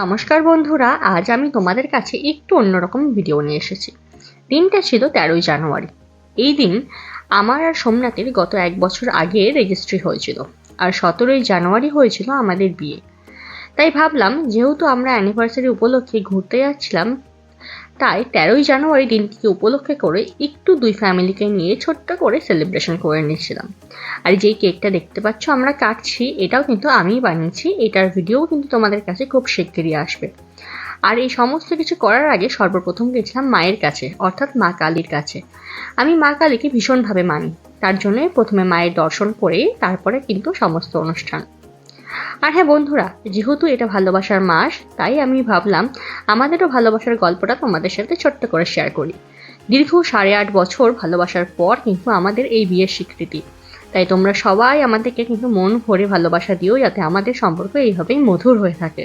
নমস্কার বন্ধুরা, আজ আমি তোমাদের কাছে একটু অন্যরকম ভিডিও নিয়ে এসেছি। দিনটা ছিল 13ই জানুয়ারি। এই দিন আমার আর সোমনাথের গত 1 বছর আগে রেজিস্ট্রি হয়েছিল, আর 17ই জানুয়ারি হয়েছিল আমাদের বিয়ে। তাই ভাবলাম, যেহেতু আমরা অ্যানিভার্সারি উপলক্ষে ঘুরতে যাচ্ছিলাম, তাই 13ই জানুয়ারি দিনটিকে উপলক্ষে করে একটু দুই ফ্যামিলিকে নিয়ে ছোট্ট করে সেলিব্রেশন করে নিয়েছিলাম। আর যেই কেকটা দেখতে পাচ্ছ আমরা কাটছি, এটাও কিন্তু আমিই বানিয়েছি। এটার ভিডিওও কিন্তু তোমাদের কাছে খুব শিগগিরই আসবে। আর এই সমস্ত কিছু করার আগে সর্বপ্রথম গেছিলাম মায়ের কাছে, অর্থাৎ মা কালীর কাছে। আমি মা কালীকে ভীষণভাবে মানি, তার জন্য প্রথমে মায়ের দর্শন করে তারপরে কিন্তু সমস্ত অনুষ্ঠান। আর হ্যাঁ বন্ধুরা, যেহেতু এটা ভালোবাসার মাস, তাই আমি ভাবলাম আমাদেরও ভালোবাসার গল্পটা তোমাদের সাথে ছোট্ট করে শেয়ার করি। দীর্ঘ 8.5 বছর ভালোবাসার পর কিন্তু আমাদের এই বিয়ের স্বীকৃতি। তাই তোমরা সবাই আমাদেরকে কিন্তু মন ভরে ভালোবাসা দিও, যাতে আমাদের সম্পর্ক এইভাবেই মধুর হয়ে থাকে।